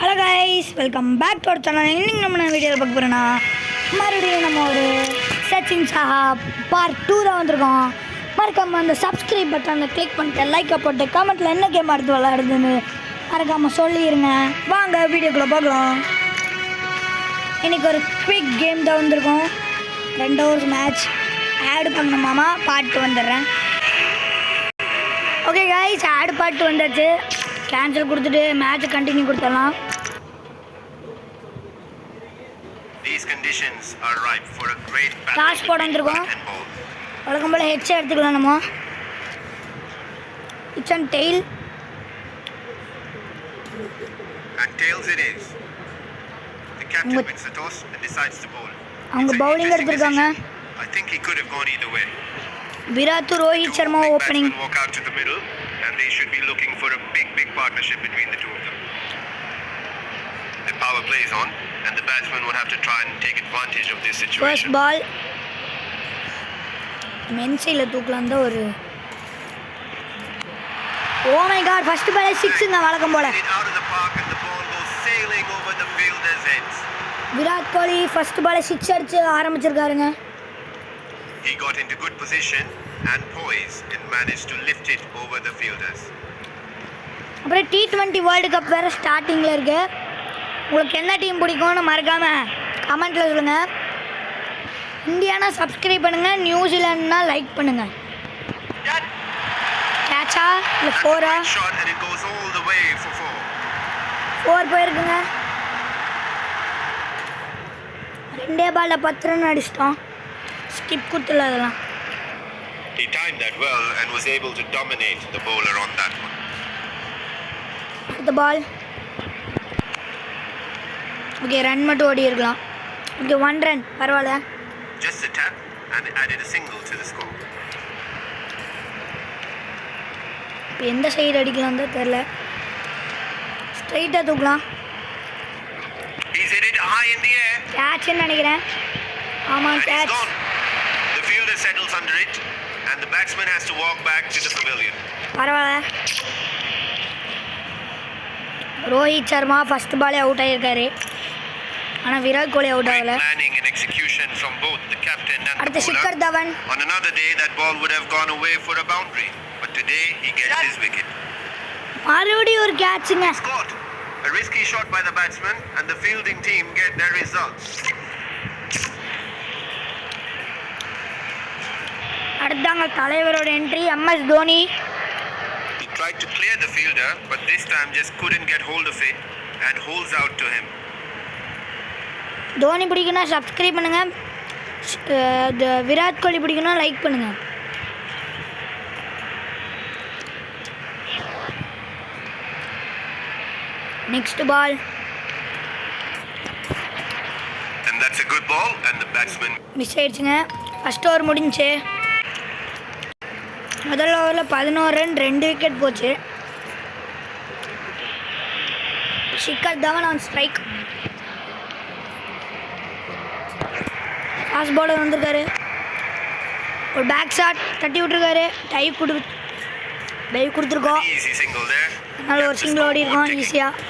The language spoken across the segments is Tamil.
Hello guys, welcome back to our channel. இன்னைக்கு நம்ம வீடியோவில் பார்க்க போகிறோன்னா மறுபடியும் நம்ம ஒரு சச்சின் சாஹா பார்ட் 2 தான் வந்திருக்கோம். மறக்காமல் அந்த சப்ஸ்கிரைப் பட்டனை கிளிக் பண்ணிட்டு லைக்கை போட்டு கமெண்ட்டில் என்ன கேம் எடுத்து விளையாடுதுன்னு மறக்காமல் சொல்லிடுங்க. வாங்க வீடியோக்குள்ளே பார்க்கலாம். இன்றைக்கி ஒரு குவிக் கேம் தான் வந்திருக்கோம். 2 hours மேட்ச் ஆட் பண்ணணுமாமா. பாட்டு வந்துடுறேன். ஓகே கைஸ், ஆட் பாட்டு வந்தாச்சு. கேன்சல் கொடுத்துட்டு மேட்ச் கண்டினியூ கொடுத்துடலாம். டாஸ் போட வந்திருக்கோம். வழக்கம் போல் ஹெட்ஸ் எடுத்துக்கலாம். நம்ம இட்ஸ் அண்ட் டெயில். அவங்க பவுலிங் எடுத்திருக்காங்க. Virat Rohit Sharma opening. And they should be looking for a big partnership between the two of them. The power play is on and the batsman would have to try and take advantage of this situation. First ball மென்சைல தூக்கலாம் தான் ஒரு Oh my god, first ball 6 ங்க வழக்கம் போல. Out of the park and the ball goes sailing over the fielder's heads. Virat Kohli first ball 6 அடிச்சு ஆரம்பிச்சிருக்காருங்க. He got into good position and poise and managed to lift it over the fielders. அப்புறம் T20 வேர்ல்ட் கப் வேற ஸ்டார்டிங்ல இருக்கு. உங்களுக்கு என்ன டீம் பிடிக்கும்னு மறக்காம கமெண்ட்ல சொல்லுங்க. இந்தியானா சப்ஸ்கிரைப் பண்ணுங்க, நியூசிலாந்துனா லைக் பண்ணுங்க. கேட்சா இல்ல 4ஆ? Shot and it goes all the way for 4. 4 போயிருக்குங்க. ரெண்டே பால்ல 10 ரன் அடிச்சிட்டோம். ஸ்கிப் கொடுத்துல அதெல்லாம். He timed that well and was able to dominate the bowler on that one. The ball. Okay, run மட்டும் ஓடி இருக்கலாம். Okay, 1 run பரவாயில்லை. Just a tap and added a single to the score. இப்போ எந்த சைடு அடிக்கலாம் தான் தெரியல. ஸ்ட்ரைட்டாக தூக்கலாம். He's hit it high in the air. கேட்ச்னு நினைக்கிறேன். ஆமாம், catch. The fielder settles under it and the batsman has to walk back to the pavilion. பரவாயில்ல. ரோஹித் சர்மா ஃபர்ஸ்ட் பாலே அவுட் ஆகியிருக்காரு. ஆனால் விராட் கோலி அவுட் ஆகலை. Planning and execution from both the captain and அடுத்து the Shikhar bowler. Dhawan. On another day that ball would have gone away for a boundary, but today he gets his wicket. மறுபடியும் ஒரு கேட்சுங்க. Caught. A risky shot by the batsman and the fielding team get their results. அடுத்தாங்க தலைவரோட entry. MS Dhoni. He tried to clear the fielder but this time just couldn't get hold of it and holds out to him. Dhoni பிடிக்குன்னா சப்ஸ்கிரைப் பண்ணுங்க. விராட் கோலி பிடிக்குன்னா லைக் பண்ணுங்க. Next ball. And that's a good ball and the batsman miss ஆயிடுச்சுங்க. ஃபர்ஸ்ட் ஓவர் முடிஞ்சுச்சு. முதல் ஓவரில் 11 ரன் 2 விக்கெட் போச்சு. Shikhar Dhawan on strike. Fast bowler வந்திருக்காரு. ஒரு பேக் ஷாட் தட்டி விட்டுருக்காரு. டைவ் கொடுத்துருக்கோம். easy single there. அதனால ஒரு சிங்கிள் ஓடி இருக்கோம் ஈஸியாக.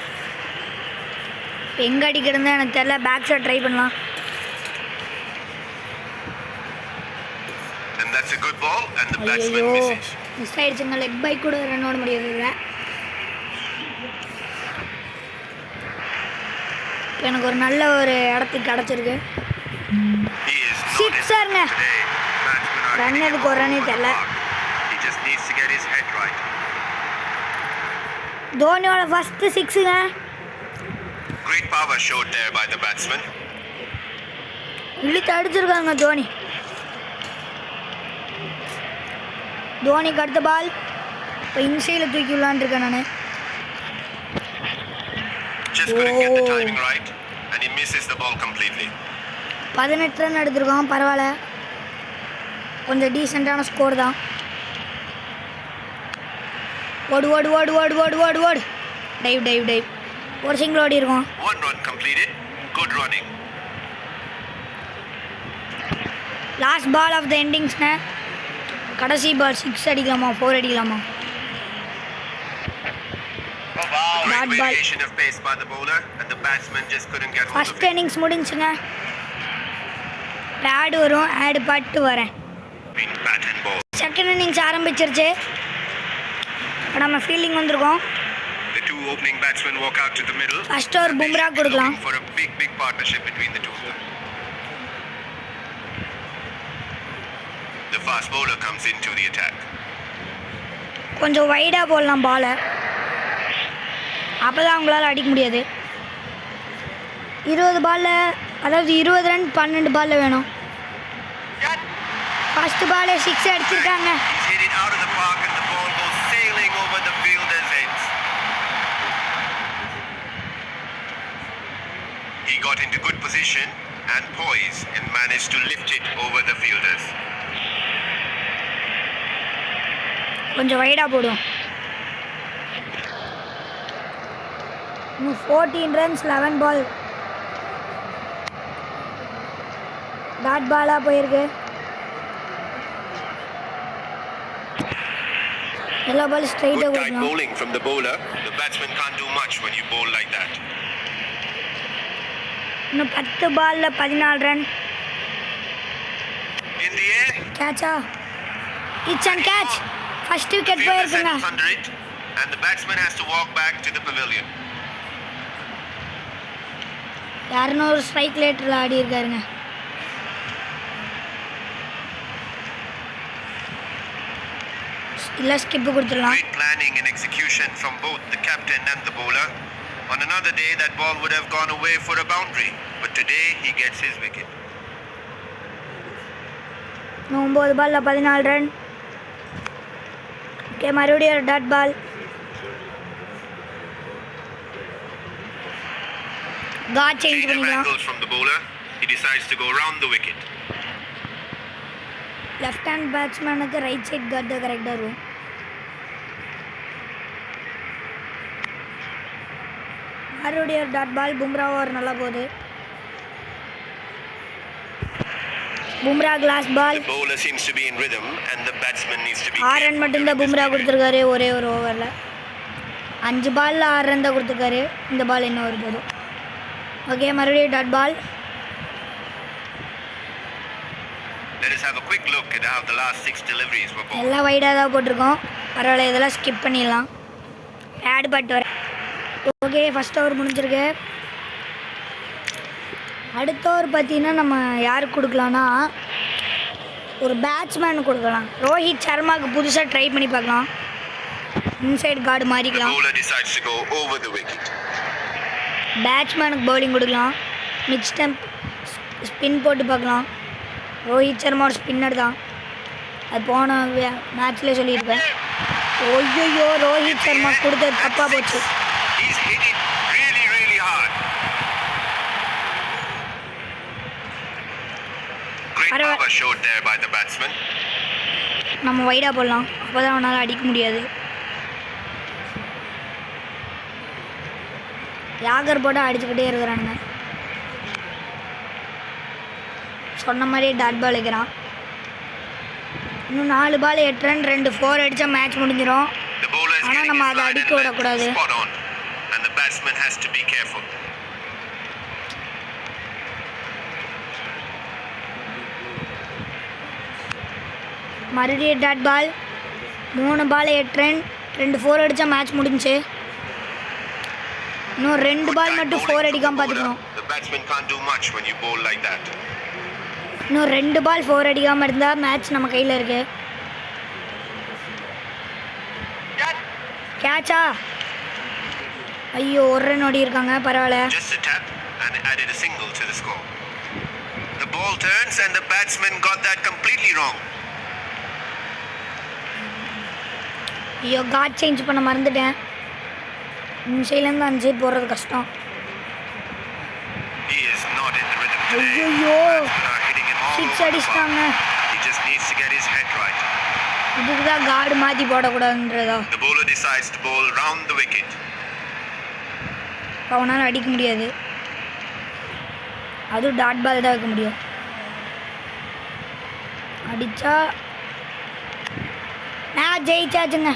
எங்கே அடிக்கிறதுன்னு எனக்கு தெரியல. பேக் ஷாட் ட்ரை பண்ணலாம். And that's a good ball and the batsman misses. Miss ஆயிடுச்சுங்க. லெக் பைக் கூட ரன் ஓட முடியாது. இப்போ எனக்கு ஒரு நல்ல ஒரு இடத்துக்கு கிடச்சிருக்கு. He is not சிக்ஸருங்க. today. Batsmen are run எதுக்கு ஒரு ரன்னே தெரியல. He just needs to get his head right. தோனியோட ஃபஸ்ட்டு 6ங்க. Great power showed there by the batsman. இழுத்து அடிச்சிருக்காங்க தோனி. தோனிக்கு அடுத்த பால். இப்போ இன்சைடில் தூக்கி விளாண்டுருக்கேன் நான். Just couldn't get the timing right and he misses the ball completely. 18 run எடுத்திருக்கோம். பரவாயில்ல, கொஞ்சம் டீசெண்டான ஸ்கோர் தான். ஓடு ஓடு ஓடு ஓடு ஓடு ஓடு ஓடு. டைவ் ஒரு சிங்கிள் ஓடி இருக்கும். 1 run completed. Good running. Last ball of the எண்டிங்ஸ்ண்ணே. கடைசி பால் 6 அடிக்கலாமா 4 அடிக்கலாமா? Great dot ball. variation of pace by the bowler, and the batsman just couldn't get hold of first it. Innings முடிஞ்சுங்க. பேட் வரும், ஆடு பாட்டு வரேன். Between bat and ball. Second innings ஆரம்பிச்சிருச்சு. இப்போ நம்ம ஃபீல்டிங் வந்திருக்கோம். The two opening batsmen walk out to the middle. First over They Bumrah should be கொடுக்கலாம். looking for a big partnership between the two of them. The fast bowler comes into the attack. கொஞ்சம் வைடாக போடலாம் பாலை, அப்போ தான் அவங்களால அடிக்க முடியாது. 20 பாலில், அதாவது 20 ரன் 12 பாலில் வேணும். ஃபஸ்ட்டு பாலே 6 அடிச்சிருக்காங்க. He's hit it out of the park and the ball goes sailing over the fielder's heads. He got into good position and poise and managed to lift it over the fielders. கொஞ்சம் வைடாக போடும். இன்னும் 14 ரன்ஸ் 11 பால். டாட் பாலாக போயிருக்கு. எல்லா பால் ஸ்ட்ரைட்டாக Good tight கொடுக்கணும். bowling from the bowler. The batsman can't do much when you bowl like that. இன்னும் 10 பாலில் 14 ரன். In the air, கேட்சா? It's and catch. First wicket fielder போயிருக்குங்க. settles under it, and the batsman has to walk back to the pavilion. யாருன்னு ஒரு ஸ்ட்ரைக் லேட்டரில் ஆடி இருக்காருங்க. இல்லை ஸ்கிப்பு கொடுத்துடலாம். Great planning and execution from both the captain and the bowler. On another day, that ball would have gone away for a boundary, but today he gets his wicket. 9 பாலில் 14 ரன். ஓகே, மறுபடியும் ஒரு டாட் பால். காட் சேஞ்ச் Change of பண்ணிக்கலாம். angles from the bowler. He decides to go round the wicket. Left hand பேட்ஸ்மேனுக்கு ரைட் சைட் காட் தான் கரெக்டாக இருக்கும். மறுபடியும் ஒரு டாட் பால். பும்ரா ஓவர் நல்லா போகுது. Bumrah class ball. The bowler seems to be in rhythm, and the batsman needs to be 6 run மட்டும்தான் பும்ரா கொடுத்துருக்காரு ஒரே ஒரு ஓவரில். 5 பாலில் 6 ரன் தான் கொடுத்துருக்காரு. இந்த பால் என்ன ஒரு போதும். ஓகே, மறுபடியும் dot ball. Let us have a quick look at how the last 6 deliveries were bowled. எல்லாம் வைடாக தான் போட்டிருக்கோம். பரவாயில்ல, இதெல்லாம் ஸ்கிப் பண்ணிடலாம். ஆட் பட் வர. ஓகே, ஃபஸ்ட் ஓவர் முடிஞ்சிருக்கு. அடுத்த ஓவர் பார்த்தீங்கன்னா நம்ம யாருக்கு கொடுக்கலான்னா ஒரு பேட்ஸ்மேனுக்கு கொடுக்கலாம். ரோஹித் சர்மாவுக்கு புதுசாக ட்ரை பண்ணி பார்க்கலாம். இன்சைட் கார்டு The மாறிக்கலாம். bowler decides to go over the wicket. பேட்ஸ்மேனுக்கு பவுலிங் கொடுக்கலாம். மிட் ஸ்டம்ப் ஸ்பின் போட்டு பார்க்கலாம். ரோஹித் சர்மா ஒரு ஸ்பின்னர் தான், அது போன மேட்ச்லேயே சொல்லியிருப்பேன். ஓய்யோ, ரோஹித் சர்மா கொடுத்தது தப்பாக போச்சு. He's hit it really hard. Great Arava- power showed there by the batsman. நம்ம வைடாக போடலாம், அப்போ தான் அவனால் அடிக்க முடியாது. யாகர் போட்டு அடிச்சுக்கிட்டே இருக்கிறானுங்க. சொன்ன மாதிரியே டாட் பால் வைக்கிறான். இன்னும் 4 பால் 8 ரன் 2 4 அடித்தா மேட்ச் முடிஞ்சிடும். The bowler is ஆனா getting நம்ம his அதை line அடிக்க and விடக்கூடாது. length spot on, and the batsman has to be careful. மறுபடியும் டாட் பால். 3 பால் 8 ரன் 2 4 அடித்தா மேட்ச் முடிஞ்சுச்சு. இன்னும் 2 பால் மட்டும் 4 அடிக்காமல் பார்த்துக்கணும். The batsman can't do much when you bowl like that. இன்னும் 2 பால் 4 அடிக்காமல் இருந்தால் மேட்ச் நம்ம கையில் இருக்கு. கேட்சா? ஐயோ, 1 ரன் ஓடி இருக்காங்க. பரவாயில்ல. Just a tap and added a single to the score. The ball turns and the batsman got that completely wrong. ஐயோ, காட் சேஞ்ச் பண்ண மறந்துட்டேன். இந்த சைட்லேருந்து அந்த சைட் போடுறது கஷ்டம். He is not in the rhythm today. ஐயோ, Batsmen are hitting him all over six the park. அடிச்சிட்டாங்க. He just needs to get his head right. இதுக்கு தான் கார்டு மாற்றி போடக்கூடாதுன்றதா. The bowler decides to bowl round the wicket. அவனால் அடிக்க முடியாது. அதுவும் டாட் பால் தான் வைக்க முடியும். அடித்தா நான் ஜெயிச்சாச்சுங்க.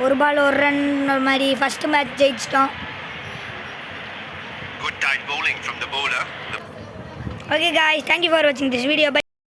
ஒரு பால் ஒரு ரன் மாதிரி ஃபஸ்ட்டு மேட்ச் ஜெயிச்சிட்டோம். Good tight bowling from the bowler. Okay guys, thank you for watching this video. Bye.